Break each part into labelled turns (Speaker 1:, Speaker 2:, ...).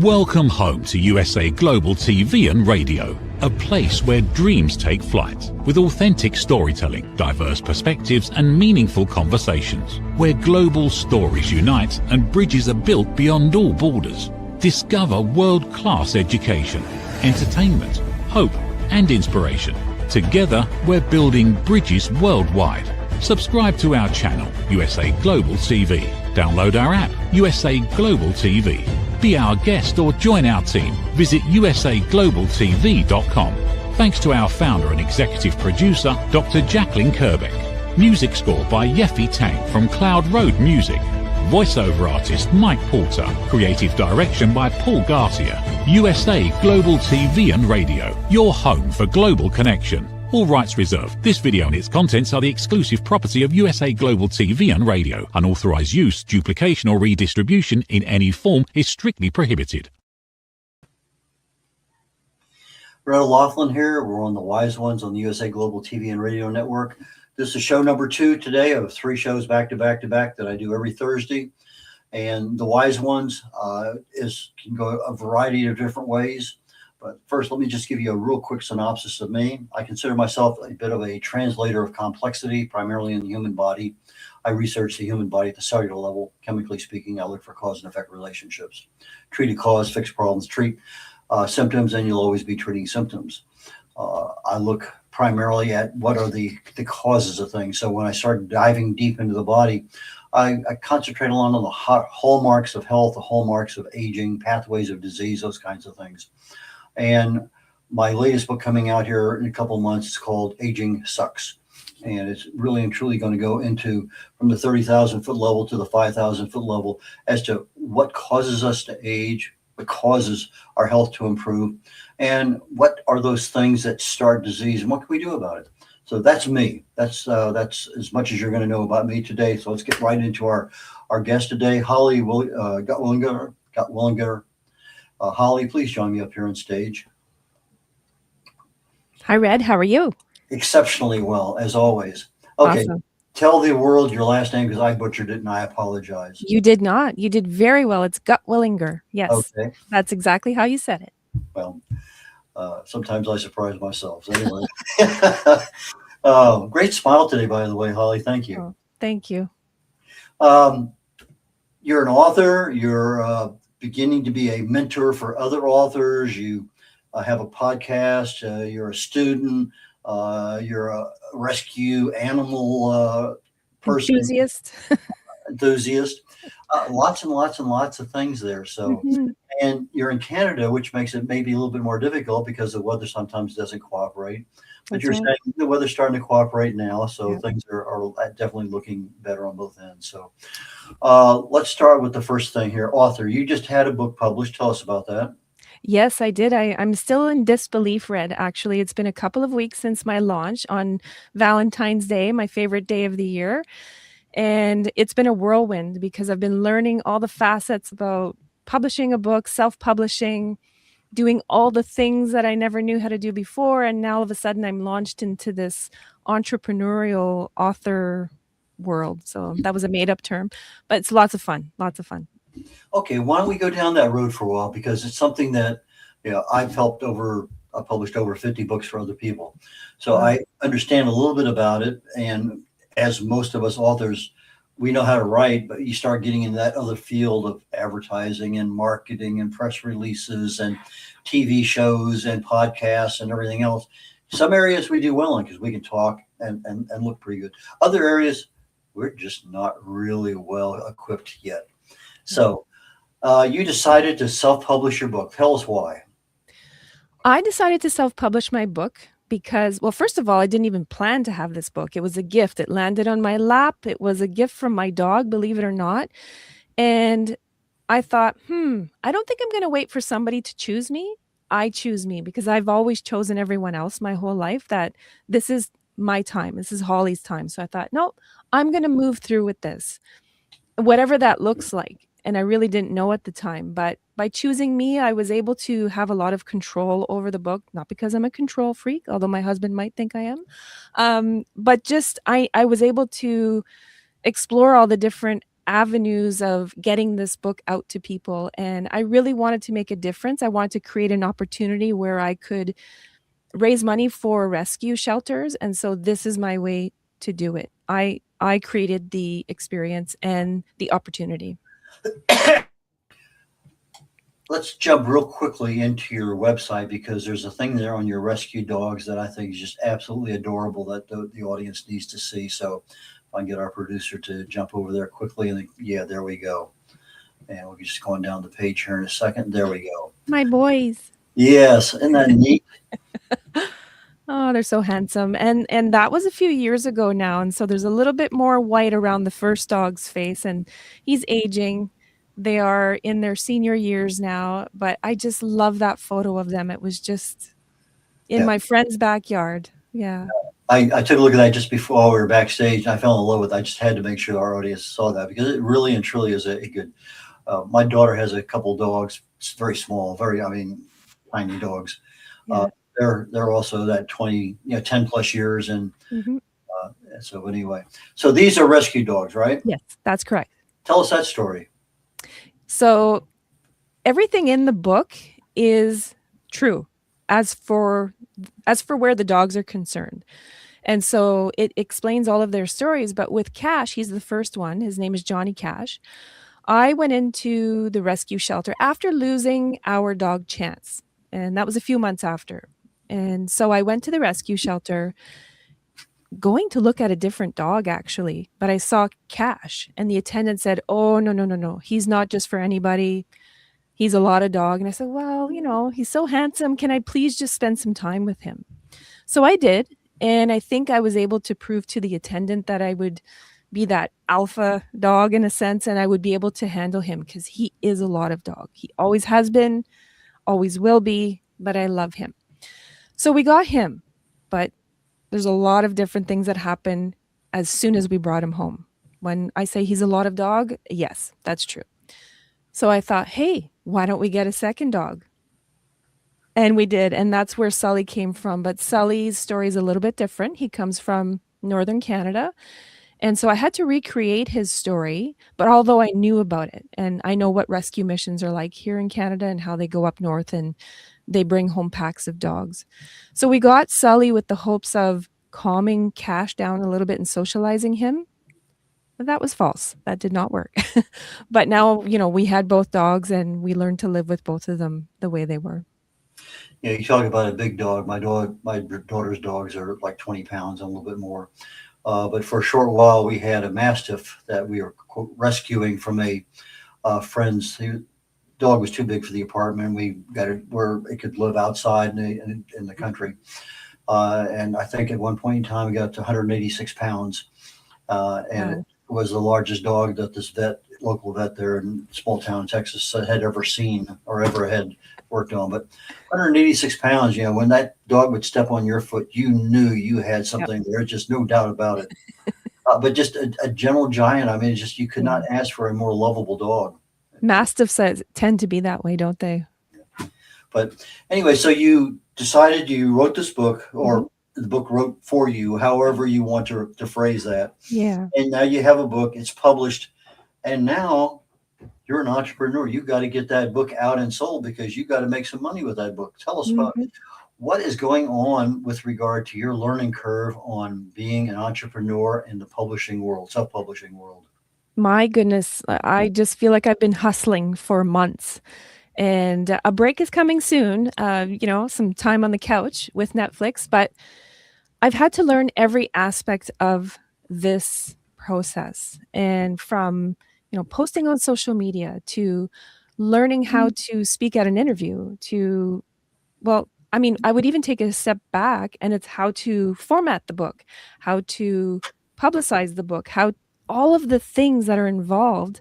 Speaker 1: Welcome home to USA Global TV and Radio, a place where dreams take flight, with authentic storytelling, diverse perspectives and meaningful conversations, where global stories unite and bridges are built beyond all borders. Discover world-class education, entertainment, hope and inspiration. Together, we're building bridges worldwide. Subscribe to our channel, USA Global TV. Download our app, USA Global TV. Be our guest or join our team. Visit usaglobaltv.com. Thanks to our founder and executive producer, Dr. Jacalyn Kerbeck. Music score by Yeffy Tang from Cloud Road Music. Voiceover artist Mike Porter. Creative direction by Paul Garcia. USA Global TV and Radio. Your home for global connection. All rights reserved. This video and its contents are the exclusive property of USA Global TV and Radio. Unauthorized use, duplication or redistribution in any form is strictly prohibited.
Speaker 2: Red Laughlin here. We're on the Wise Ones on the USA Global TV and Radio Network. This is show number 2 today of 3 shows back to back to back that I do every Thursday. And the Wise Ones can go a variety of different ways. But first, let me just give you a real quick synopsis of me. I consider myself a bit of a translator of complexity, primarily in the human body. I research the human body at the cellular level. Chemically speaking, I look for cause and effect relationships. Treat a cause, fix problems, treat symptoms, and you'll always be treating symptoms. I look primarily at what are the causes of things. So when I start diving deep into the body, I concentrate a lot on the hallmarks of health, the hallmarks of aging, pathways of disease, those kinds of things. And my latest book coming out here in a couple of months is called Aging Sucks. And it's really and truly going to go into from the 30,000-foot level to the 5,000-foot level as to what causes us to age, what causes our health to improve, and what are those things that start disease and what can we do about it. So that's me. That's as much as you're going to know about me today. So let's get right into our guest today, Holly Gutwillinger. Holly, please join me up here on stage.
Speaker 3: Hi, Red. How are you?
Speaker 2: Exceptionally well, as always. Okay,
Speaker 3: awesome.
Speaker 2: Tell the world your last name because I butchered it and I apologize.
Speaker 3: You did not. You did very well. It's Gutwillinger. Yes, okay. That's exactly how you said it.
Speaker 2: Well, sometimes I surprise myself. Anyway, great smile today, by the way, Holly. Thank you.
Speaker 3: Oh, thank you.
Speaker 2: You're an author. You're beginning to be a mentor for other authors. You have a podcast. You're a student. You're a rescue animal person. Enthusiast. Lots and lots and lots of things there. So, and you're in Canada, which makes it maybe a little bit more difficult because the weather sometimes doesn't cooperate. But you're saying the weather's starting to cooperate now, so things are definitely looking better on both ends. So let's start with the first thing here. Author, you just had a book published. Tell us about that.
Speaker 3: Yes, I did. I'm still in disbelief, Red. Actually, it's been a couple of weeks since my launch on Valentine's Day, my favorite day of the year. And it's been a whirlwind because I've been learning all the facets about publishing a book, self-publishing, doing all the things that I never knew how to do before. And now all of a sudden I'm launched into this entrepreneurial author world. So that was a made up term, but it's lots of fun, lots of fun.
Speaker 2: Okay. Why don't we go down that road for a while? Because it's something that, I've published over 50 books for other people. So I understand a little bit about it. And as most of us authors, we know how to write, but you start getting in that other field of advertising and marketing and press releases and TV shows and podcasts and everything else. Some areas we do well in because we can talk and look pretty good. Other areas, we're just not really well equipped yet. So you decided to self-publish your book. Tell us why.
Speaker 3: I decided to self-publish my book because, well, first of all, I didn't even plan to have this book. It was a gift. It landed on my lap. It was a gift from my dog, believe it or not. And I thought, I don't think I'm going to wait for somebody to choose me. I choose me because I've always chosen everyone else my whole life, that this is my time. This is Holly's time. So I thought, no, I'm going to move through with this, whatever that looks like. And I really didn't know at the time, but by choosing me, I was able to have a lot of control over the book, not because I'm a control freak, although my husband might think I am, but just I was able to explore all the different avenues of getting this book out to people. And I really wanted to make a difference. I wanted to create an opportunity where I could raise money for rescue shelters. And so this is my way to do it. I created the experience and the opportunity.
Speaker 2: Let's jump real quickly into your website, because there's a thing there on your rescue dogs that I think is just absolutely adorable that the audience needs to see. So if I can get our producer to jump over there quickly, and yeah, there we go. And we'll be just going down the page here in a second. There we go.
Speaker 3: My boys.
Speaker 2: Yes, isn't that neat?
Speaker 3: Oh, they're so handsome. And that was a few years ago now. And so there's a little bit more white around the first dog's face, and he's aging. They are in their senior years now, but I just love that photo of them. It was just in my friend's backyard. Yeah.
Speaker 2: I took a look at that just before we were backstage, and I fell in love with it. I just had to make sure our audience saw that, because it really and truly is a good. My daughter has a couple dogs, very small, tiny dogs.
Speaker 3: Yeah.
Speaker 2: They're also that 10 plus years, and
Speaker 3: Mhm.
Speaker 2: so anyway, so these are rescue dogs, right?
Speaker 3: Yes, that's correct.
Speaker 2: Tell us that story.
Speaker 3: So everything in the book is true as for where the dogs are concerned. And so it explains all of their stories. But with Cash, he's the first one. His name is Johnny Cash. I went into the rescue shelter after losing our dog Chance, and that was a few months after. And so I went to the rescue shelter going to look at a different dog, actually, but I saw Cash, and the attendant said, "Oh, no, no, no, no. He's not just for anybody. He's a lot of dog." And I said, "Well, he's so handsome. Can I please just spend some time with him?" So I did. And I think I was able to prove to the attendant that I would be that alpha dog in a sense, and I would be able to handle him, because he is a lot of dog. He always has been, always will be, but I love him. So we got him, but there's a lot of different things that happen as soon as we brought him home. When I say he's a lot of dog, yes, that's true. So I thought, hey, why don't we get a second dog? And we did, and that's where Sully came from. But Sully's story is a little bit different. He comes from Northern Canada. And so I had to recreate his story, but although I knew about it, and I know what rescue missions are like here in Canada and how they go up north and they bring home packs of dogs. So we got Sully with the hopes of calming Cash down a little bit and socializing him. But that was false. That did not work. But now, we had both dogs, and we learned to live with both of them the way they were.
Speaker 2: Yeah, you talk about a big dog. My daughter's dogs are like 20 pounds, and a little bit more. But for a short while, we had a Mastiff that we were rescuing from a friend's. Dog was too big for the apartment. We got it where it could live outside in the country. And I think at one point in time, we got to 186 pounds. And it was the largest dog that this local vet there in small town Texas had ever seen or ever had worked on. But 186 pounds, when that dog would step on your foot, you knew you had something there. Just no doubt about it. But just a gentle giant. I mean, it's just, you could not ask for a more lovable dog.
Speaker 3: Mastiffs tend to be that way, don't they?
Speaker 2: But anyway, so you decided you wrote this book, or the book wrote for you, however you want to phrase that.
Speaker 3: Yeah.
Speaker 2: And now you have a book, it's published, and now you're an entrepreneur. You got to get that book out and sold, because you got to make some money with that book. Tell us about what is going on with regard to your learning curve on being an entrepreneur in the publishing world, self-publishing world.
Speaker 3: My goodness, I just feel like I've been hustling for months, and a break is coming soon, some time on the couch with Netflix, but I've had to learn every aspect of this process. And from, posting on social media to learning how to speak at an interview to, I would even take a step back, and it's how to format the book, how to publicize the book, all of the things that are involved,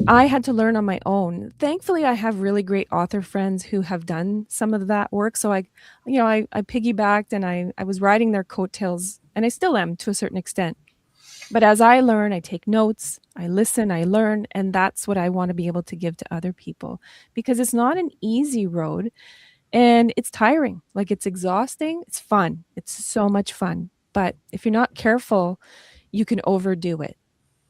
Speaker 3: I had to learn on my own. Thankfully, I have really great author friends who have done some of that work. So I piggybacked, and I was riding their coattails, and I still am to a certain extent. But as I learn, I take notes, I listen, I learn, and that's what I want to be able to give to other people, because it's not an easy road, and it's tiring. Like, it's exhausting. It's fun. It's so much fun. But if you're not careful, you can overdo it.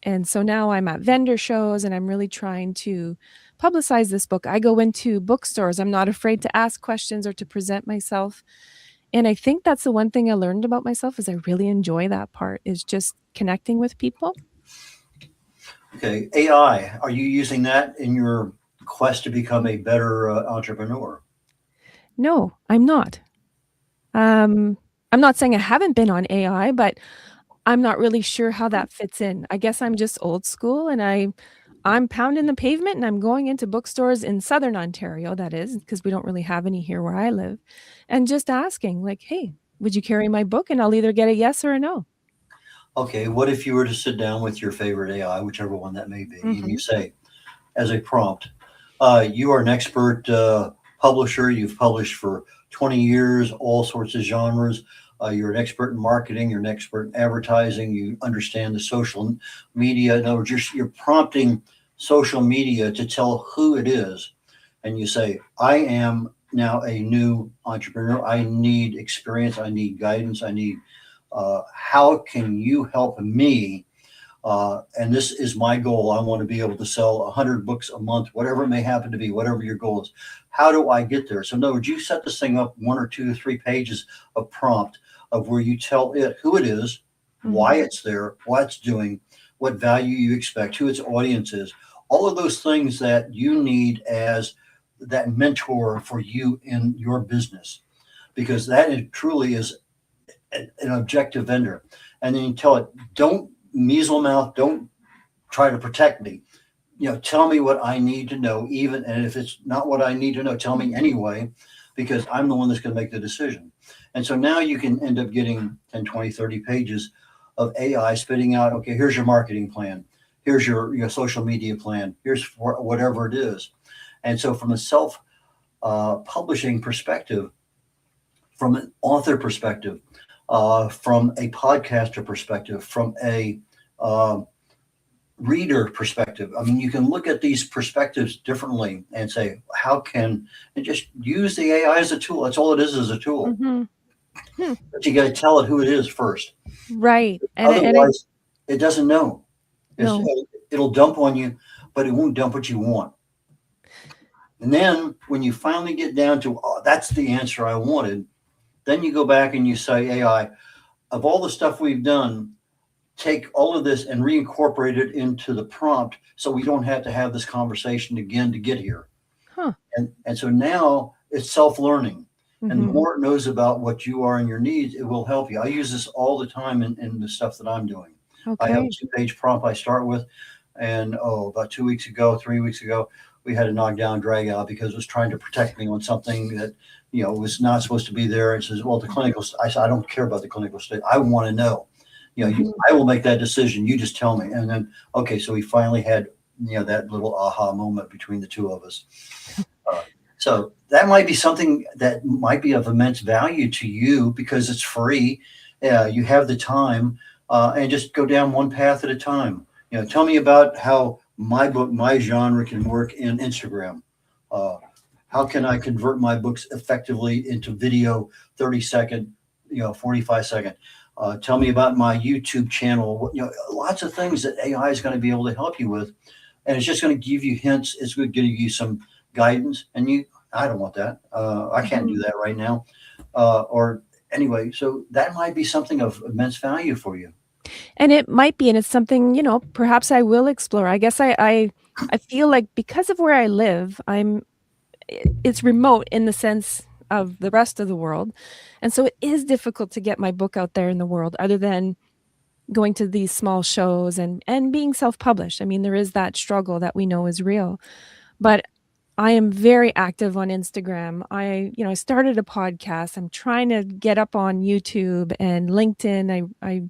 Speaker 3: And so now I'm at vendor shows and I'm really trying to publicize this book. I go into bookstores. I'm not afraid to ask questions or to present myself. And I think that's the one thing I learned about myself is I really enjoy that part is just connecting with people.
Speaker 2: Okay, AI, are you using that in your quest to become a better entrepreneur?
Speaker 3: No, I'm not. I'm not saying I haven't been on AI, but I'm not really sure how that fits in. I guess I'm just old school and I'm pounding the pavement and I'm going into bookstores in Southern Ontario, that is, because we don't really have any here where I live, and just asking like, "Hey, would you carry my book?" And I'll either get a yes or a no.
Speaker 2: Okay, what if you were to sit down with your favorite AI, whichever one that may be, and you
Speaker 3: Mhm.
Speaker 2: say, as a prompt, you are an expert publisher. You've published for 20 years, all sorts of genres. You're an expert in marketing. You're an expert in advertising. You understand the social media. In other words, you're prompting social media to tell who it is. And you say, I am now a new entrepreneur. I need experience. I need guidance. I need, how can you help me? And this is my goal. I want to be able to sell 100 books a month, whatever it may happen to be, whatever your goal is. How do I get there? So, in other words, you set this thing up 1 or 2 or 3 pages of prompt of where you tell it who it is, why
Speaker 3: Mhm.
Speaker 2: it's there, what it's doing, what value you expect, who its audience is, all of those things that you need as that mentor for you in your business, because that is, truly is an objective vendor. And then you tell it, don't measle mouth, don't try to protect me. Tell me what I need to know, even, and if it's not what I need to know, tell me anyway, because I'm the one that's going to make the decision. And so now you can end up getting 10, 20, 30 pages of AI spitting out, okay, here's your marketing plan. Here's your social media plan. Here's whatever it is. And so from a self publishing perspective, from an author perspective, from a podcaster perspective, from a uh, reader perspective. I mean, you can look at these perspectives differently and say, how can, and just use the AI as a tool. That's all it is a tool.
Speaker 3: Mhm. Hmm.
Speaker 2: But you got to tell it who it is first.
Speaker 3: Right. And I
Speaker 2: Otherwise, it doesn't know. It's,
Speaker 3: no.
Speaker 2: it'll dump on you, but it won't dump what you want. And then when you finally get down to, oh, that's the answer I wanted, then you go back and you say, AI, of all the stuff we've done, take all of this and reincorporate it into the prompt so we don't have to have this conversation again to get here.
Speaker 3: Huh.
Speaker 2: And so now it's self-learning. And the
Speaker 3: Mhm.
Speaker 2: more it knows about what you are and your needs, it will help you. I use this all the time in the stuff that I'm doing. I have a
Speaker 3: Okay.
Speaker 2: 2-page prompt I start with. And about 2 weeks ago, 3 weeks ago, we had a knockdown drag out because it was trying to protect me on something that, was not supposed to be there. It says, well, the clinical, I said, I don't care about the clinical state. I want to know,
Speaker 3: Mhm.
Speaker 2: I will make that decision. You just tell me. And then, okay, so we finally had, that little aha moment between the two of us. So that might be something that might be of immense value to you because it's free. You have the time, and just go down one path at a time. Tell me about how my book, my genre can work in Instagram. Uh, how can I convert my books effectively into video, 30-second, 45-second? Tell me about my YouTube channel. Lots of things that AI is going to be able to help you with, and it's just going to give you hints. It's going to give you some guidance, and I don't want that. I can't do
Speaker 3: Mhm.
Speaker 2: that right now. Or anyway, so that might be something of immense value for you.
Speaker 3: And it might be, and it's something, perhaps I will explore. I guess I feel like because of where I live, it's remote in the sense of the rest of the world. And so it is difficult to get my book out there in the world other than going to these small shows and being self-published. I mean, there is that struggle that we know is real. But I am very active on Instagram. I started a podcast. I'm trying to get up on YouTube and LinkedIn. I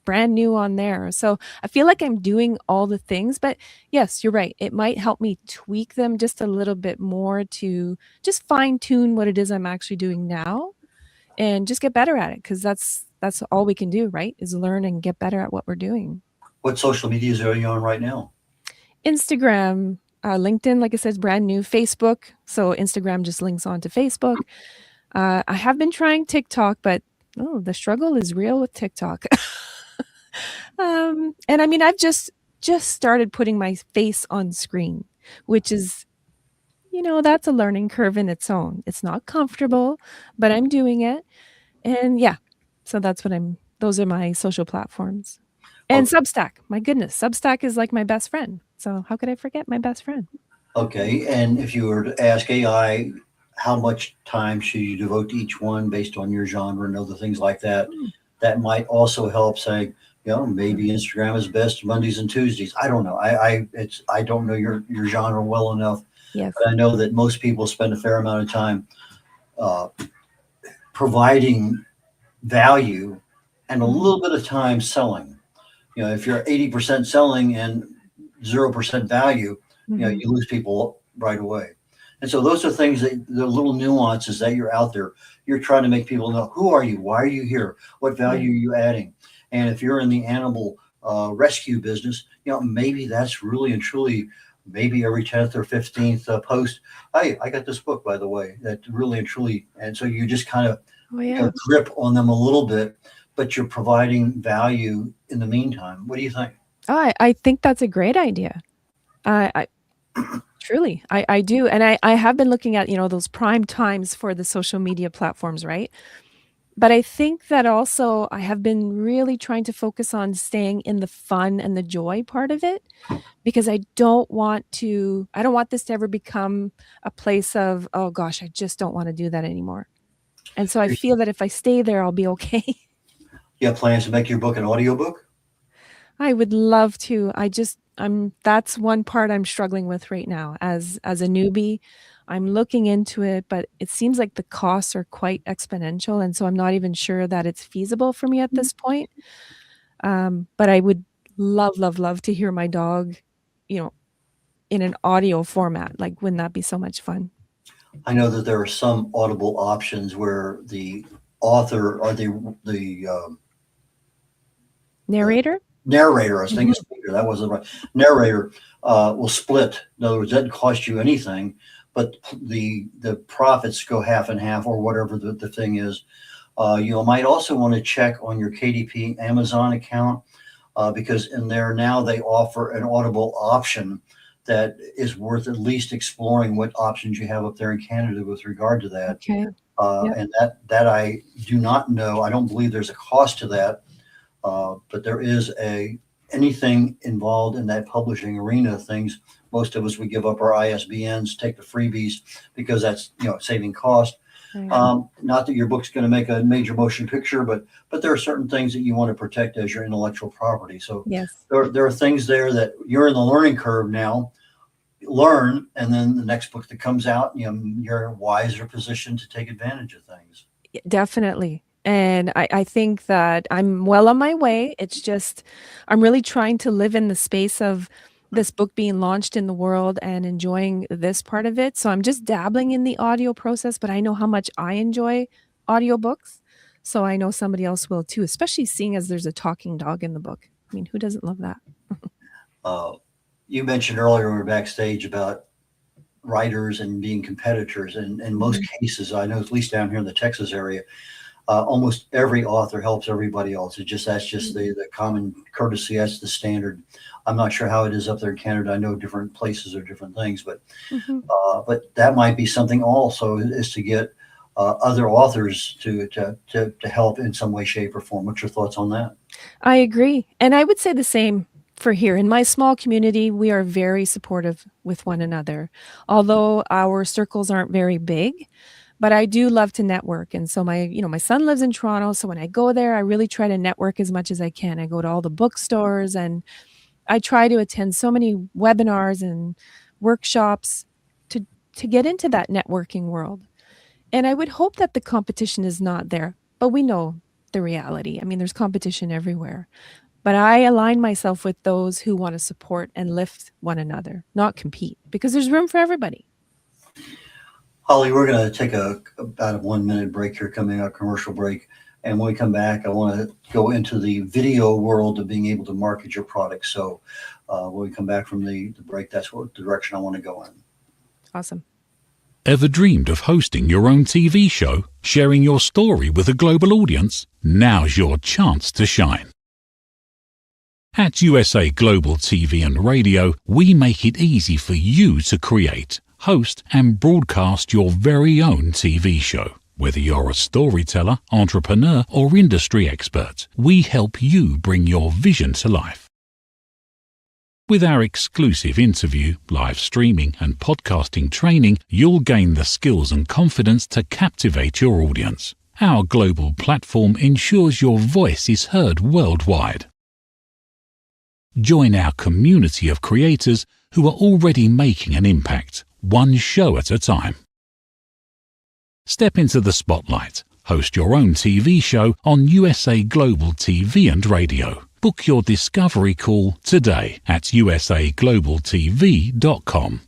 Speaker 3: brand new on there. So I feel like I'm doing all the things, but yes, you're right. It might help me tweak them just a little bit more to just fine tune what it is I'm actually doing now and just get better at it because that's all we can do, right? Is learn and get better at what we're doing.
Speaker 2: What social medias are you on right now?
Speaker 3: Instagram, LinkedIn, like I said, is brand new. Facebook, so Instagram just links on to Facebook. I have been trying TikTok, but the struggle is real with TikTok. And I mean, I've just just started putting my face on screen, which is, that's a learning curve in its own. It's not comfortable, but I'm doing it. And yeah, so those are my social platforms. And
Speaker 2: O-
Speaker 3: Substack, my goodness, Substack is like my best friend. So how could I forget my best friend?
Speaker 2: Okay. And if you were to ask AI, how much time should you devote to each one based on your genre and other things like that,
Speaker 3: Mm,
Speaker 2: that might also help say, maybe Instagram is best Mondays and Tuesdays. I don't know. I don't know your genre well enough,
Speaker 3: yes.
Speaker 2: but I know that most people spend a fair amount of time uh, providing value and a
Speaker 3: Mhm,
Speaker 2: little bit of time selling. If you're 80% selling and 0% value,
Speaker 3: mhm.
Speaker 2: you lose people right away. And so those are things that the little nuances that you're out there. You're trying to make people know, who are you? Why are you here? What
Speaker 3: Yeah.
Speaker 2: value are you adding? And if you're in the animal rescue business, maybe that's really and truly, maybe every 10th or 15th post. Hey, I got this book, by the way, that really and truly. And so you just kind of
Speaker 3: Oh, yeah.
Speaker 2: drip on them a little bit, but you're providing value in the meantime. What do you think?
Speaker 3: Oh, I think that's a great idea. I truly, I do, and I have been looking at, those prime times for the social media platforms, right? But I think that also I have been really trying to focus on staying in the fun and the joy part of it, because I don't want this to ever become a place of, "Oh gosh, I just don't wanna do that anymore." And so I feel that if I stay there, I'll be okay.
Speaker 2: You have plans to make your book an audiobook?
Speaker 3: I would love to. That's one part I'm struggling with right now as a newbie. I'm looking into it, but it seems like the costs are quite exponential, and so I'm not even sure that it's feasible for me at this point. But I would love, love, love to hear my dog, you know, in an audio format. Like, wouldn't that be so much fun?
Speaker 2: I know that there are some Audible options where the author or the
Speaker 3: Narrator?
Speaker 2: narrator, I was thinking
Speaker 3: Mhm.
Speaker 2: speaker, that wasn't right. Narrator will split. In other words, it doesn't cost you anything, but the profits go half and half or whatever the thing is. You might also want to check on your KDP Amazon account because in there now they offer an Audible option that is worth at least exploring what options you have up there in Canada with regard to that.
Speaker 3: Okay. Yep.
Speaker 2: And that I do not know. I don't believe there's a cost to that, but there is anything involved in that publishing arena. Things most of us would give up our ISBNs, take the freebies because that's saving cost.
Speaker 3: Right.
Speaker 2: Not that your book's going to make a major motion picture, but there are certain things that you want to protect as your intellectual property. So
Speaker 3: Yes.
Speaker 2: there are things there that you're in the learning curve now. Learn, and then the next book that comes out, you're in a wiser position to take advantage of things.
Speaker 3: Definitely. And I think that I'm well on my way. It's just I'm really trying to live in the space of this book being launched in the world and enjoying this part of it. So I'm just dabbling in the audio process, but I know how much I enjoy audiobooks. So I know somebody else will too, especially seeing as there's a talking dog in the book. I mean, who doesn't love that?
Speaker 2: Uh, you mentioned earlier when we were backstage about writers and being competitors, and in most
Speaker 3: Mhm.
Speaker 2: cases, I know at least down here in the Texas area, almost every author helps everybody else. That's just the common courtesy. That's the standard. I'm not sure how it is up there in Canada. I know different places are different things,
Speaker 3: Mhm.
Speaker 2: but that might be something also is to get other authors to help in some way, shape, or form. What's your thoughts on that?
Speaker 3: I agree. And I would say the same for here. In my small community, we are very supportive with one another. Although our circles aren't very big, but I do love to network. And so my son lives in Toronto, so when I go there, I really try to network as much as I can. I go to all the bookstores and I try to attend so many webinars and workshops to to get into that networking world. And I would hope that the competition is not there, but we know the reality. I mean, there's competition everywhere. But I align myself with those who wanna support and lift one another, not compete, because there's room for everybody.
Speaker 2: Holly, we're going to take about a 1 minute break here, coming up commercial break. And when we come back, I want to go into the video world of being able to market your product. So when we come back from the break, that's what the direction I want to go in.
Speaker 3: Awesome.
Speaker 1: Ever dreamed of hosting your own TV show, sharing your story with a global audience? Now's your chance to shine. At USA Global TV and Radio, we make it easy for you to create, host, and broadcast your very own TV show. Whether you're a storyteller, entrepreneur, or industry expert, we help you bring your vision to life. With our exclusive interview, live streaming, and podcasting training, you'll gain the skills and confidence to captivate your audience. Our global platform ensures your voice is heard worldwide. Join our community of creators who are already making an impact, one show at a time. Step into the spotlight. Host your own TV show on USA Global TV and Radio. Book your discovery call today at usaglobaltv.com.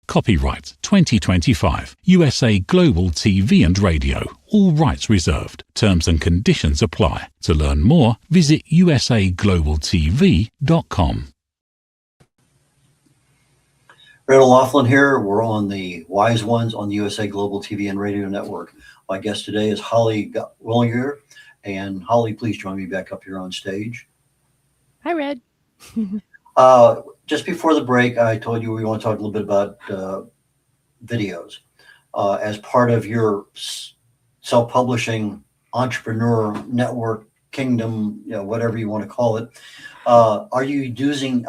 Speaker 1: Copyright 2025 USA Global TV and Radio. All rights reserved. Terms and conditions apply. To learn more, visit usaglobaltv.com.
Speaker 2: Red O'Loughlin here. We're on the Wise Ones on the USA Global TV and Radio Network. My guest today is Holly Gutwillinger. And Holly, please join me back up here on stage.
Speaker 3: Hi, Red.
Speaker 2: Just before the break, I told you we want to talk a little bit about videos. As part of your self-publishing entrepreneur network kingdom, whatever you want to call it, are you using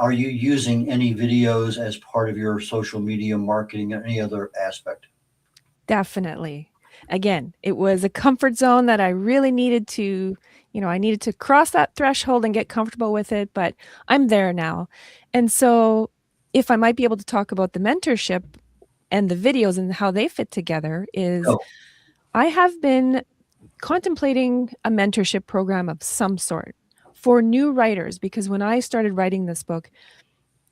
Speaker 2: any videos as part of your social media marketing or any other aspect?
Speaker 3: Definitely. Again, it was a comfort zone that I really needed to, I needed to cross that threshold and get comfortable with it, but I'm there now. And so if I might be able to talk about the mentorship and the videos and how they fit together is I have been contemplating a mentorship program of some sort for new writers, because when I started writing this book,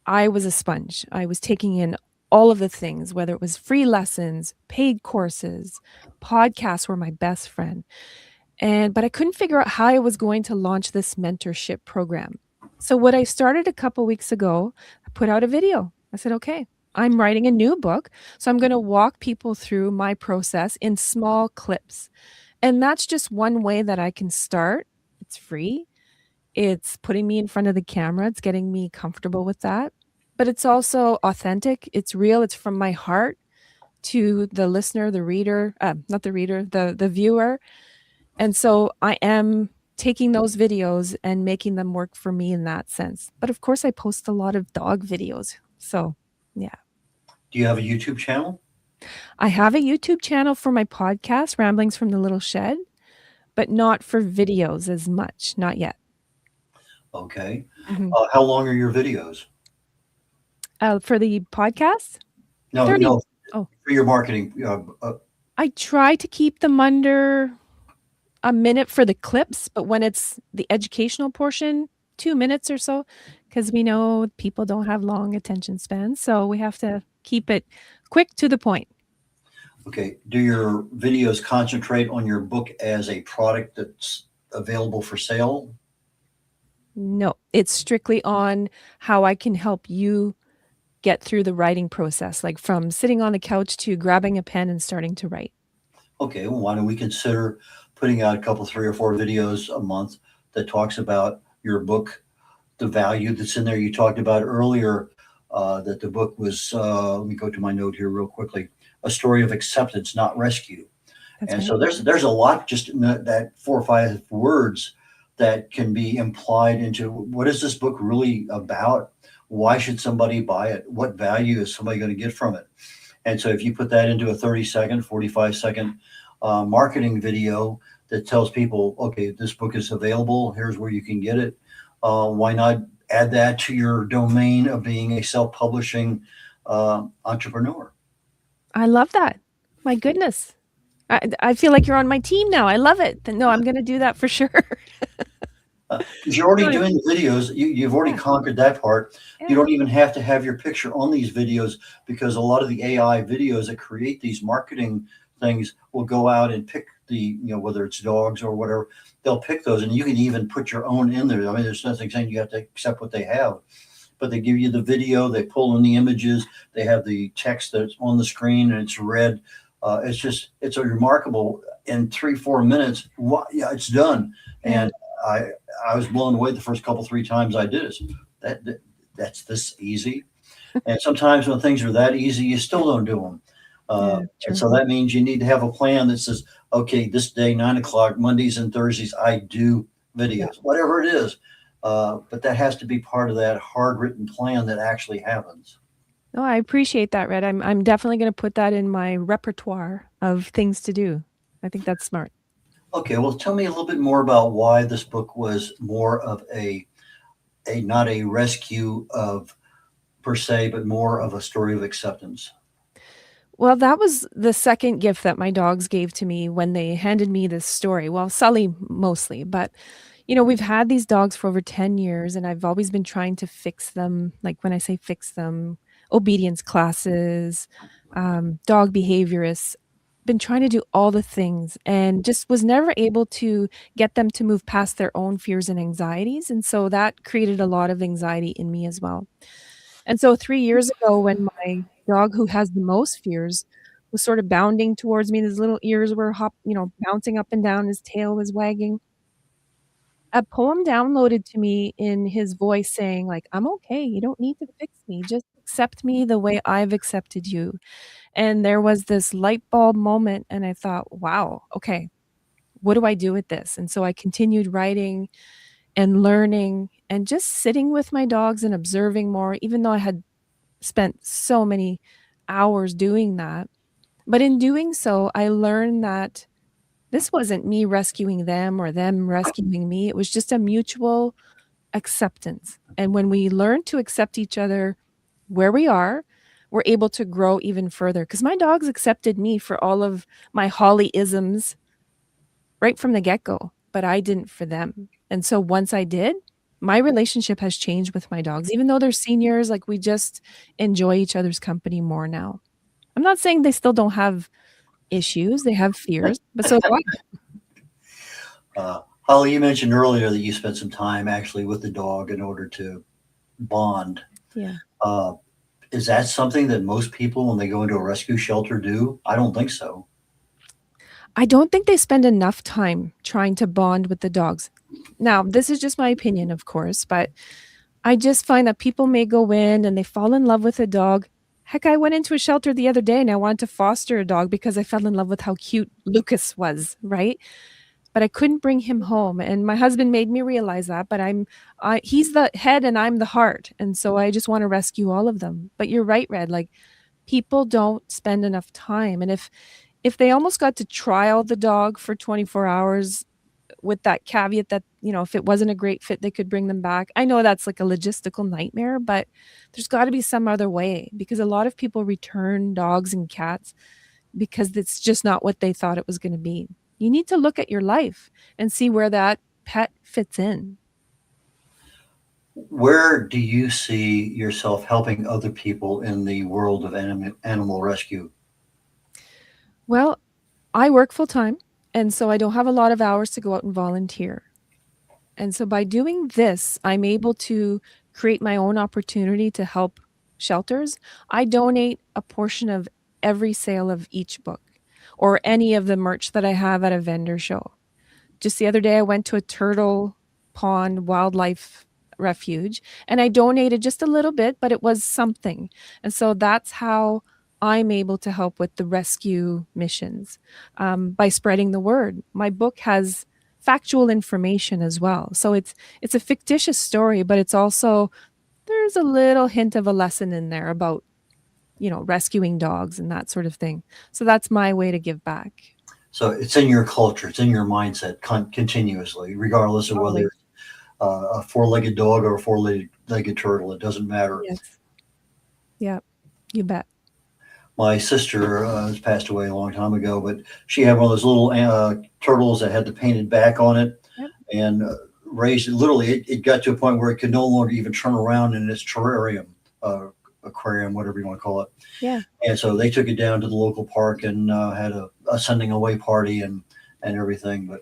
Speaker 3: I was a sponge. I was taking in all of the things, whether it was free lessons, paid courses, podcasts were my best friend. But I couldn't figure out how I was going to launch this mentorship program. So what I started a couple weeks ago, I put out a video. I said, okay, I'm writing a new book, so I'm going to walk people through my process in small clips. And that's just one way that I can start. It's free. It's putting me in front of the camera. It's getting me comfortable with that. But it's also authentic. It's real. It's from my heart to the listener, the reader, not the reader, the viewer. And so I am taking those videos and making them work for me in that sense. But of course, I post a lot of dog videos. So, yeah.
Speaker 2: Do you have a YouTube channel?
Speaker 3: I have a YouTube channel for my podcast, Ramblings from the Little Shed, but not for videos as much. Not yet.
Speaker 2: Okay.
Speaker 3: Mhm.
Speaker 2: How long are your videos?
Speaker 3: For the podcast?
Speaker 2: No,
Speaker 3: 30.
Speaker 2: no,
Speaker 3: Oh.
Speaker 2: for your marketing.
Speaker 3: I try to keep them under a minute for the clips, but when it's the educational portion, 2 minutes or so, because we know people don't have long attention spans. So we have to keep it quick to the point.
Speaker 2: Okay. Do your videos concentrate on your book as a product that's available for sale?
Speaker 3: No, it's strictly on how I can help you get through the writing process, like from sitting on the couch to grabbing a pen and starting to write.
Speaker 2: Okay. Well, why don't we consider putting out a couple, 3 or 4 videos a month that talks about your book, the value that's in there. You talked about earlier that the book was, let me go to my note here real quickly, a story of acceptance, not rescue.
Speaker 3: That's
Speaker 2: And
Speaker 3: right.
Speaker 2: so there's a lot just in that 4 or 5 words that can be implied into what is this book really about? Why should somebody buy it? What value is somebody going to get from it? And so if you put that into a 30-second, 45-second marketing video that tells people, okay, this book is available, here's where you can get it. Why not add that to your domain of being a self-publishing entrepreneur?
Speaker 3: I love that. My goodness. I feel like you're on my team now. I love it. No, I'm going to do that for sure.
Speaker 2: Because you're already doing the videos, you've already conquered that part. You don't even have to have your picture on these videos, because a lot of the AI videos that create these marketing things will go out and pick the, whether it's dogs or whatever, they'll pick those, and you can even put your own in there. I mean, there's nothing saying you have to accept what they have, but they give you the video, they pull in the images, they have the text that's on the screen and it's read. It's a remarkable, in 3-4 minutes, it's done. And I was blown away the first couple, 3 times I did it. That's this easy. And sometimes when things are that easy, you still don't do them.
Speaker 3: Yeah,
Speaker 2: And
Speaker 3: true.
Speaker 2: so that means you need to have a plan that says, okay, this day, 9 o'clock, Mondays and Thursdays, I do
Speaker 3: Yeah.
Speaker 2: videos, whatever it is. But that has to be part of that hard written plan that actually happens.
Speaker 3: No, I appreciate that, Red. I'm definitely gonna put that in my repertoire of things to do. I think that's smart.
Speaker 2: Okay, well, tell me a little bit more about why this book was more of a not a rescue of per se, but more of a story of acceptance.
Speaker 3: Well, that was the second gift that my dogs gave to me when they handed me this story. Well, Sully mostly, but we've had these dogs for over 10 years and I've always been trying to fix them. Like when I say fix them, obedience classes, dog behaviorists, been trying to do all the things and just was never able to get them to move past their own fears and anxieties. And so that created a lot of anxiety in me as well. And so 3 years ago, when my dog who has the most fears was sort of bounding towards me, his little ears were bouncing up and down, his tail was wagging. A poem downloaded to me in his voice saying, like, "I'm okay, you don't need to fix me, just accept me the way I've accepted you." And there was this light bulb moment, and I thought, "Wow, okay, what do I do with this?" And so I continued writing and learning and just sitting with my dogs and observing more, even though I had spent so many hours doing that. But in doing so, I learned that this wasn't me rescuing them or them rescuing me. It was just a mutual acceptance. And when we learn to accept each other where we are, we're able to grow even further. Because my dogs accepted me for all of my Holly isms right from the get go, but I didn't for them. And so once I did, my relationship has changed with my dogs. Even though they're seniors, like we just enjoy each other's company more now. I'm not saying they still don't have issues, they have fears, but so do I.
Speaker 2: Holly, you mentioned earlier that you spent some time actually with the dog in order to bond.
Speaker 3: Yeah.
Speaker 2: Uh, is that something that most people, when they go into a rescue shelter, do? I don't think so.
Speaker 3: I don't think they spend enough time trying to bond with the dogs. Now, this is just my opinion, of course, but I just find that people may go in and they fall in love with a dog. Heck, I went into a shelter the other day and I wanted to foster a dog because I fell in love with how cute Lucas was, right? But I couldn't bring him home, and my husband made me realize that, but he's the head and I'm the heart, and so I just wanna rescue all of them. But you're right, Red, like, people don't spend enough time, and if they almost got to trial the dog for 24 hours with that caveat that, if it wasn't a great fit, they could bring them back. I know that's like a logistical nightmare, but there's gotta be some other way because a lot of people return dogs and cats because it's just not what they thought it was gonna be. You need to look at your life and see where that pet fits in.
Speaker 2: Where do you see yourself helping other people in the world of animal rescue?
Speaker 3: Well, I work full time, and so I don't have a lot of hours to go out and volunteer. And so by doing this, I'm able to create my own opportunity to help shelters. I donate a portion of every sale of each book or any of the merch that I have at a vendor show. Just the other day, I went to a turtle pond wildlife refuge and I donated just a little bit, but it was something. And so that's how I'm able to help with the rescue missions by spreading the word. My book has factual information as well. So it's a fictitious story, but it's also there's a little hint of a lesson in there about rescuing dogs and that sort of thing. So that's my way to give back.
Speaker 2: So it's in your culture, it's in your mindset continuously, regardless of whether
Speaker 3: Totally.
Speaker 2: it's a four-legged dog or a four-legged turtle. It doesn't matter.
Speaker 3: Yes. Yeah, you bet.
Speaker 2: My sister has passed away a long time ago, but she had one of those little turtles that had the painted back on it
Speaker 3: Yep.
Speaker 2: and raised it. Literally, it got to a point where it could no longer even turn around in its terrarium, aquarium, whatever you want to call it.
Speaker 3: Yeah.
Speaker 2: And so they took it down to the local park and had a sending away party and everything.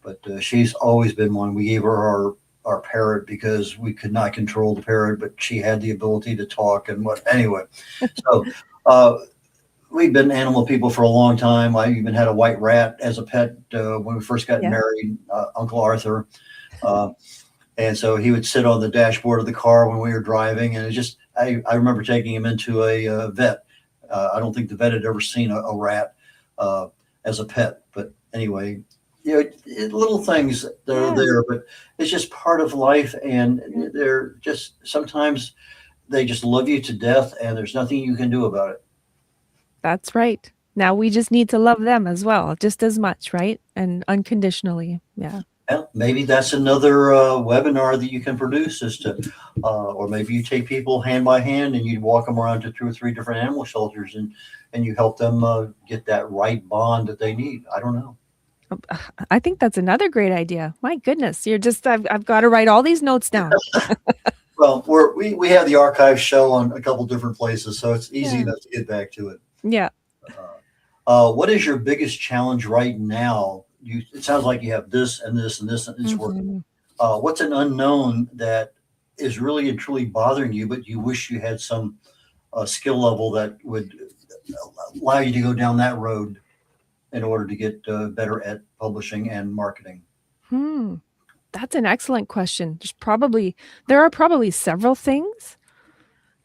Speaker 2: But she's always been one. We gave her our parrot because we could not control the parrot, but she had the ability to talk and what. Anyway, so we've been animal people for a long time. I even had a white rat as a pet when we first got
Speaker 3: Yeah.
Speaker 2: married. Uncle Arthur. Uh, and so he would sit on the dashboard of the car when we were driving. And I remember taking him into a vet. I don't think the vet had ever seen a rat as a pet. But anyway, little things that are there, but it's just part of life. And they're just, sometimes they just love you to death and there's nothing you can do about it.
Speaker 3: That's right. Now we just need to love them as well, just as much, right? And unconditionally. Yeah.
Speaker 2: Well, maybe that's another webinar that you can produce or maybe you take people hand by hand and you walk them around to 2 or 3 different animal shelters and you help them get that right bond that they need. I don't know.
Speaker 3: I think that's another great idea. My goodness, I've got to write all these notes down.
Speaker 2: Well, we have the archive show on a couple different places, so it's easy enough to get back to it.
Speaker 3: Yeah.
Speaker 2: What is your biggest challenge right now? It sounds like you have this and this and this, and it's working. What's an unknown that is really and truly bothering you, but you wish you had some skill level that would allow you to go down that road in order to get better at publishing and marketing?
Speaker 3: That's an excellent question. There are probably several things.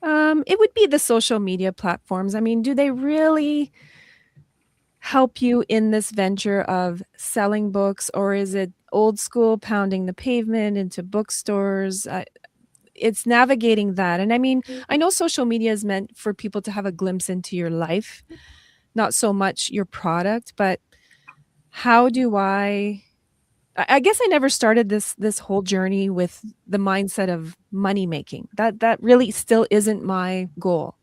Speaker 3: It would be the social media platforms. I mean, do they really help you in this venture of selling books, or is it old school pounding the pavement into bookstores? It's navigating that. And I mean, I know social media is meant for people to have a glimpse into your life, not so much your product, but how do I guess I never started this whole journey with the mindset of money making. That really still isn't my goal.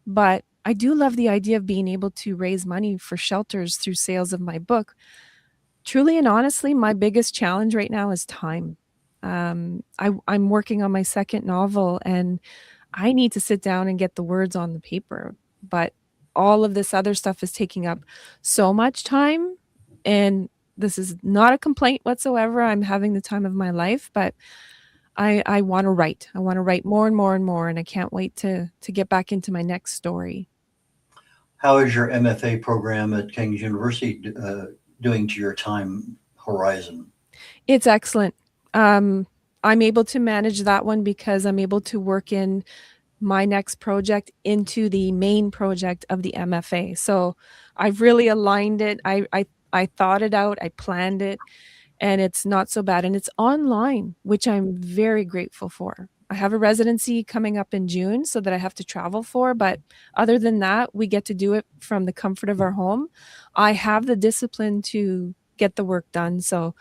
Speaker 3: But I do love the idea of being able to raise money for shelters through sales of my book. Truly and honestly, my biggest challenge right now is time. I'm working on my second novel and I need to sit down and get the words on the paper. But all of this other stuff is taking up so much time, and this is not a complaint whatsoever. I'm having the time of my life, but I want to write. I want to write more and more and more, and I can't wait to get back into my next story.
Speaker 2: How is your MFA program at King's University doing to your time horizon?
Speaker 3: It's excellent. I'm able to manage that one because I'm able to work in my next project into the main project of the MFA. So I've really aligned it. I thought it out, I planned it, and it's not so bad. And it's online, which I'm very grateful for. I have a residency coming up in June so that I have to travel for, but other than that, we get to do it from the comfort of our home. I have the discipline to get the work done, so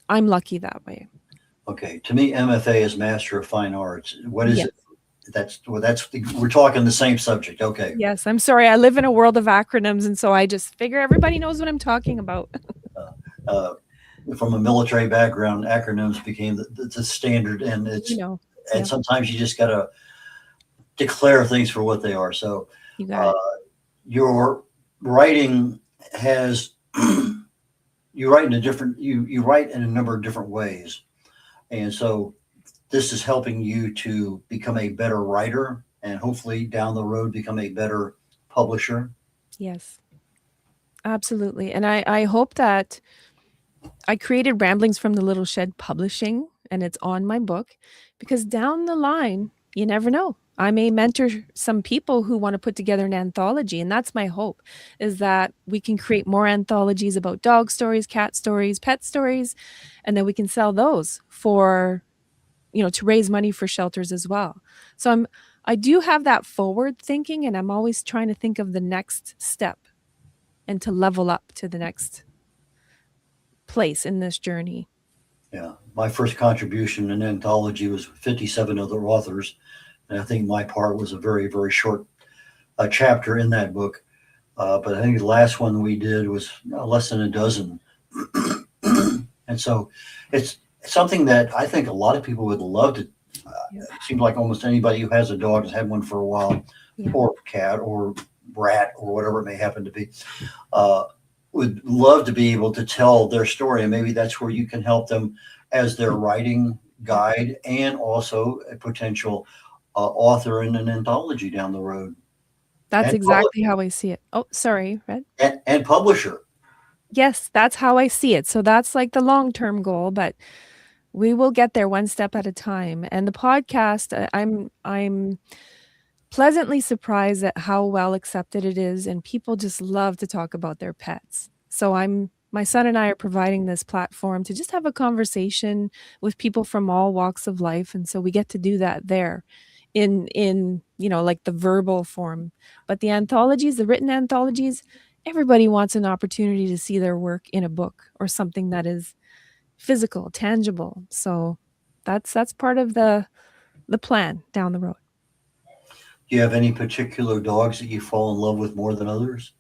Speaker 3: I'm lucky that way.
Speaker 2: Okay, to me, MFA is Master of Fine Arts. What is it? We're talking the same subject. Okay.
Speaker 3: Yes, I'm sorry. I live in a world of acronyms, and so I just figure everybody knows what I'm talking about.
Speaker 2: From a military background, acronyms became the standard, and sometimes you just got to declare things for what they are. So your writing has you write in a number of different ways, and so this is helping you to become a better writer and hopefully down the road become a better publisher.
Speaker 3: Yes, absolutely. And I hope that I created Ramblings from the Little Shed Publishing, and it's on my book, because down the line, you never know. I may mentor some people who want to put together an anthology, and that's my hope, is that we can create more anthologies about dog stories, cat stories, pet stories, and then we can sell those for to raise money for shelters as well. So I do have that forward thinking, and I'm always trying to think of the next step and to level up to the next place in this journey.
Speaker 2: Yeah. My first contribution in anthology was 57 other authors. And I think my part was a very, very short chapter in that book. But I think the last one we did was less than a dozen. And so it's something that I think a lot of people would love to. It seems like almost anybody who has a dog has had one for a while, or cat or rat or whatever it may happen to be, would love to be able to tell their story. And maybe that's where you can help them as their writing guide and also a potential author in an anthology down the road.
Speaker 3: That's exactly how I see it. Oh, sorry, Red.
Speaker 2: And publisher.
Speaker 3: Yes, that's how I see it. So that's like the long-term goal, but We will get there one step at a time. And the podcast, I'm pleasantly surprised at how well accepted it is, and people just love to talk about their pets. So my son and I are providing this platform to just have a conversation with people from all walks of life, and so we get to do that there in like the verbal form. But the anthologies, the written anthologies, everybody wants an opportunity to see their work in a book or something that is physical, tangible. So that's part of the plan down the road.
Speaker 2: Do you have any particular dogs that you fall in love with more than others?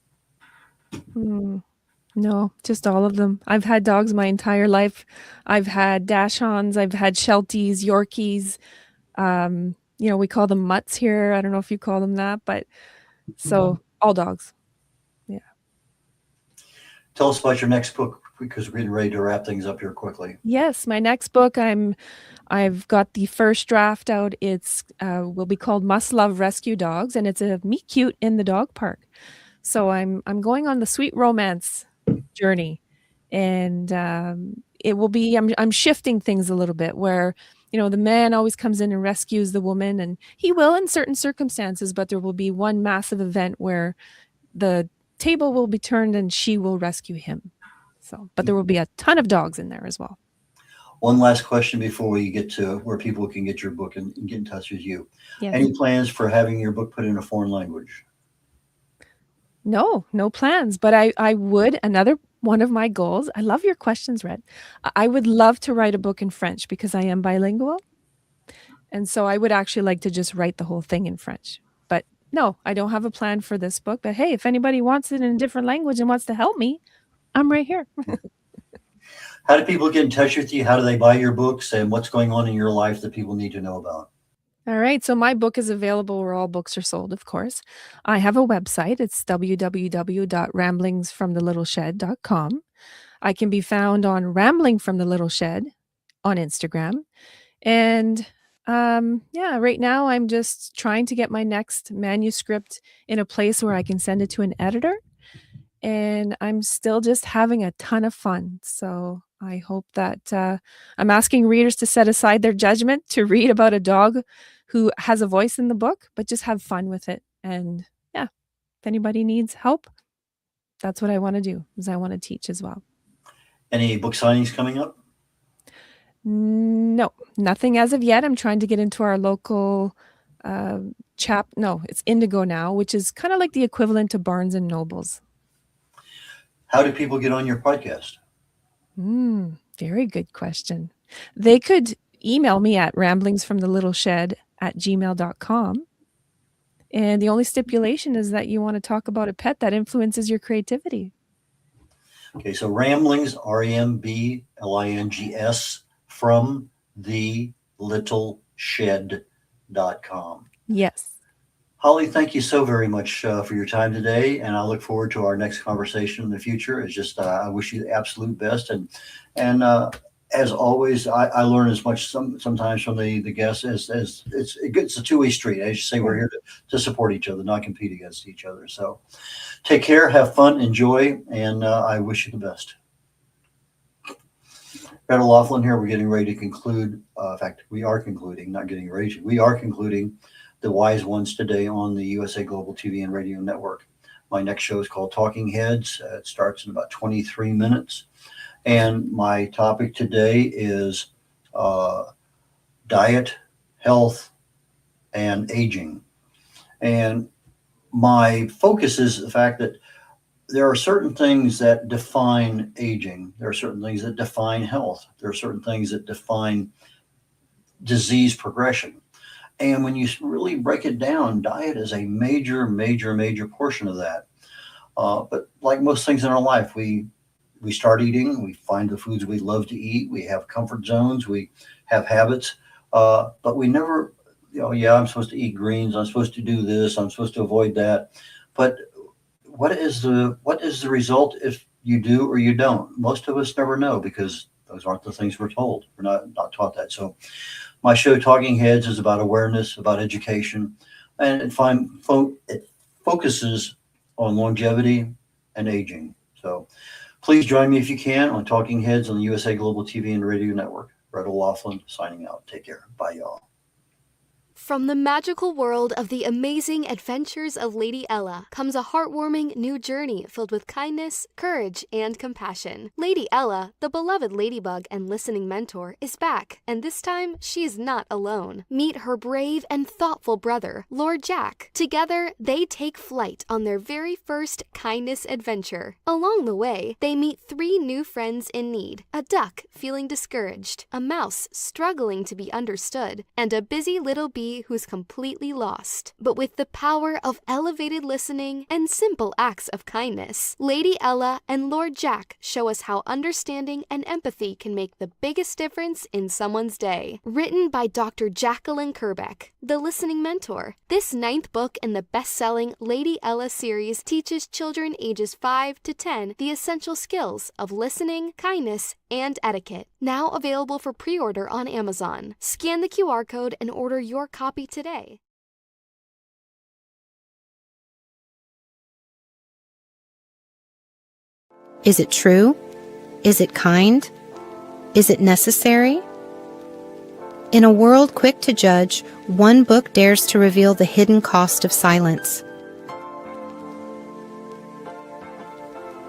Speaker 3: No, just all of them. I've had dogs my entire life. I've had Dachshunds, I've had Shelties, Yorkies. We call them mutts here. I don't know if you call them that, but so all dogs. Yeah.
Speaker 2: Tell us about your next book, because we're getting ready to wrap things up here quickly.
Speaker 3: Yes, my next book, I've got the first draft out. It's will be called Must Love Rescue Dogs, and it's a meet cute in the dog park. So I'm going on the sweet romance journey, and it will be I'm shifting things a little bit where the man always comes in and rescues the woman, and he will in certain circumstances, but there will be one massive event where the table will be turned and she will rescue him. So, but there will be a ton of dogs in there as well.
Speaker 2: One last question before we get to where people can get your book and get in touch with you.
Speaker 3: Yes.
Speaker 2: Any plans for having your book put in a foreign language?
Speaker 3: No plans, but I would. Another one of my goals. I love your questions, Red. I would love to write a book in French because I am bilingual. And so I would actually like to just write the whole thing in French. But no, I don't have a plan for this book. But hey, if anybody wants it in a different language and wants to help me, I'm right here.
Speaker 2: How do people get in touch with you? How do they buy your books? And what's going on in your life that people need to know about?
Speaker 3: All right. So my book is available where all books are sold, of course. I have a website. It's www.ramblingsfromthelittleshed.com. I can be found on Rambling from the Little Shed on Instagram. And right now I'm just trying to get my next manuscript in a place where I can send it to an editor. And I'm still just having a ton of fun. So I hope that I'm asking readers to set aside their judgment to read about a dog who has a voice in the book, but just have fun with it. And yeah, if anybody needs help, that's what I want to do, is I want to teach as well.
Speaker 2: Any book signings coming up?
Speaker 3: No, nothing as of yet. I'm trying to get into our local it's Indigo now, which is kind of like the equivalent to Barnes and Nobles.
Speaker 2: How do people get on your podcast?
Speaker 3: Very good question. They could email me at ramblingsfromthelittleshed@gmail.com. And the only stipulation is that you want to talk about a pet that influences your creativity.
Speaker 2: Okay, so Ramblings, RAMBLINGS, from thelittleshed.com.
Speaker 3: Yes.
Speaker 2: Holly, thank you so very much for your time today, and I look forward to our next conversation in the future. It's just I wish you the absolute best, and as always, I learn as much sometimes from the guests as it's a two-way street. As you say, we're here to support each other, not compete against each other. So, take care, have fun, enjoy, and I wish you the best. Brett O'Loughlin here. We're getting ready to conclude. In fact, we are concluding, not getting ready to. We are concluding The Wise Ones today on the USA Global TV and Radio Network. My next show is called Talking Heads. It starts in about 23 minutes. And my topic today is diet, health, and aging. And my focus is the fact that there are certain things that define aging. There are certain things that define health. There are certain things that define disease progression. And when you really break it down, diet is a major, major, major portion of that. But like most things in our life, we start eating, we find the foods we love to eat, we have comfort zones, we have habits, but we never, I'm supposed to eat greens, I'm supposed to do this, I'm supposed to avoid that. But what is the result if you do or you don't? Most of us never know, because those aren't the things we're told. We're not taught that. So my show, Talking Heads, is about awareness, about education, and it focuses on longevity and aging. So please join me if you can on Talking Heads on the USA Global TV and Radio Network. Brett O'Loughlin signing out. Take care. Bye, y'all.
Speaker 4: From the magical world of the amazing adventures of Lady Ella comes a heartwarming new journey filled with kindness, courage, and compassion. Lady Ella, the beloved ladybug and listening mentor, is back, and this time she is not alone. Meet her brave and thoughtful brother, Lord Jack. Together, they take flight on their very first kindness adventure. Along the way, they meet 3 new friends in need: a duck feeling discouraged, a mouse struggling to be understood, and a busy little bee who's completely lost. But with the power of elevated listening and simple acts of kindness, Lady Ella and Lord Jack show us how understanding and empathy can make the biggest difference in someone's day. Written by Dr. Jacalyn Kerbeck, the listening mentor, this 9th book in the best-selling Lady Ella series teaches children ages 5 to 10 the essential skills of listening, kindness, and etiquette. Now available for pre-order on Amazon. Scan the QR code and order your copy today.
Speaker 5: Is it true? Is it kind? Is it necessary? In a world quick to judge, one book dares to reveal the hidden cost of silence.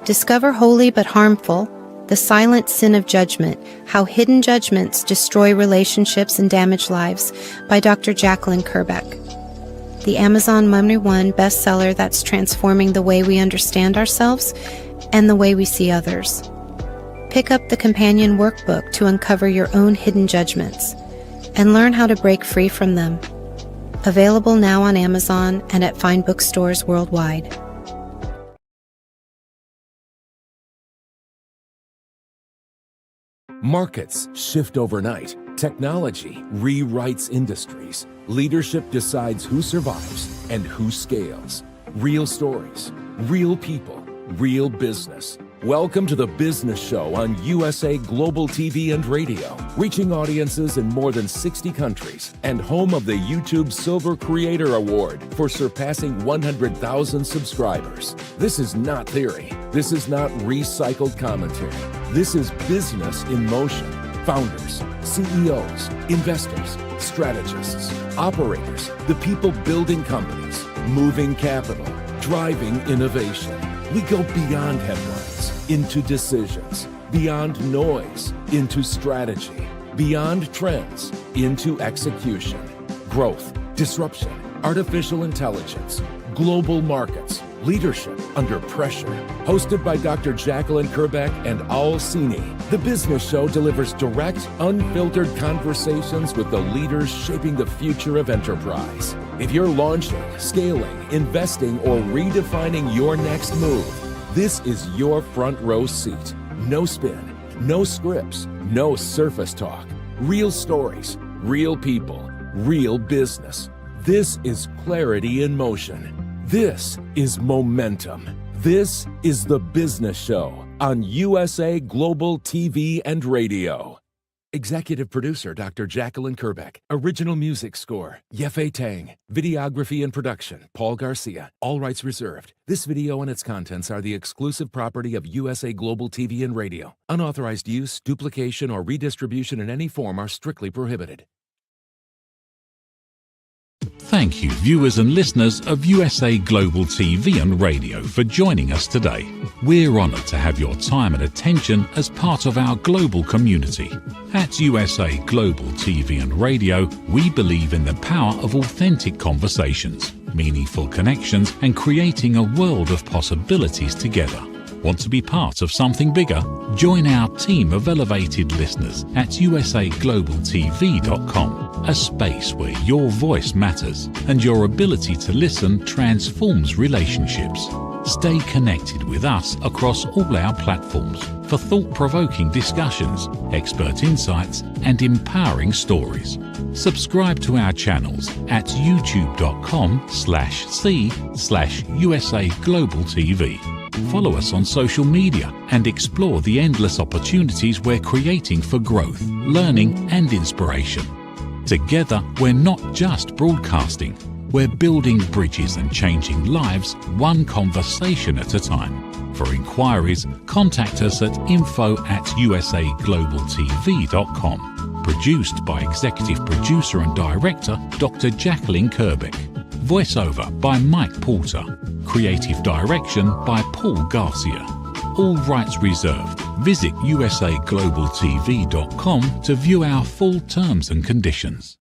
Speaker 5: Discover holy but harmful, the silent sin of judgment, how hidden judgments destroy relationships and damage lives, by Dr. Jacalyn Kerbeck. The Amazon #1 bestseller that's transforming the way we understand ourselves and the way we see others. Pick up the companion workbook to uncover your own hidden judgments and learn how to break free from them. Available now on Amazon and at fine bookstores worldwide.
Speaker 6: Markets shift overnight. Technology rewrites industries. Leadership decides who survives and who scales. Real stories, real people, real business. Welcome to the Business Show on USA Global TV and Radio, reaching audiences in more than 60 countries and home of the YouTube Silver Creator Award for surpassing 100,000 subscribers. This is not theory. This is not recycled commentary. This is business in motion. Founders, CEOs, investors, strategists, operators, the people building companies, moving capital, driving innovation. We go beyond headlines into decisions, beyond noise into strategy, beyond trends into execution, growth, disruption, artificial intelligence, global markets, leadership under pressure. Hosted by Dr. Jacalyn Kerbeck and Al Sini, the Business Show delivers direct, unfiltered conversations with the leaders shaping the future of enterprise. If you're launching, scaling, investing, or redefining your next move, this is your front row seat. No spin, no scripts, no surface talk. Real stories, real people, real business. This is clarity in motion. This is momentum. This is the Business Show on USA Global TV and Radio. Executive producer Dr. Jacalyn Kerbeck. Original music score Yefe Tang. Videography and production Paul Garcia. All rights reserved. This video and its contents are the exclusive property of USA Global TV and Radio. Unauthorized use, duplication, or redistribution in any form are strictly prohibited.
Speaker 1: Thank you, viewers and listeners of USA Global TV and Radio, for joining us today. We're honoured to have your time and attention as part of our global community. At USA Global TV and Radio, we believe in the power of authentic conversations, meaningful connections, and creating a world of possibilities together. Want to be part of something bigger? Join our team of elevated listeners at usaglobaltv.com, a space where your voice matters and your ability to listen transforms relationships. Stay connected with us across all our platforms for thought-provoking discussions, expert insights, and empowering stories. Subscribe to our channels at youtube.com/c/usaglobaltv. Follow us on social media and explore the endless opportunities we're creating for growth, learning, and inspiration. Together, we're not just broadcasting, we're building bridges and changing lives one conversation at a time. For inquiries, contact us at info@usaglobaltv.com. Produced by executive producer and director Dr. Jacalyn Kerbeck. Voiceover by Mike Porter. Creative direction by Paul Garcia. All rights reserved. Visit usaglobaltv.com to view our full terms and conditions.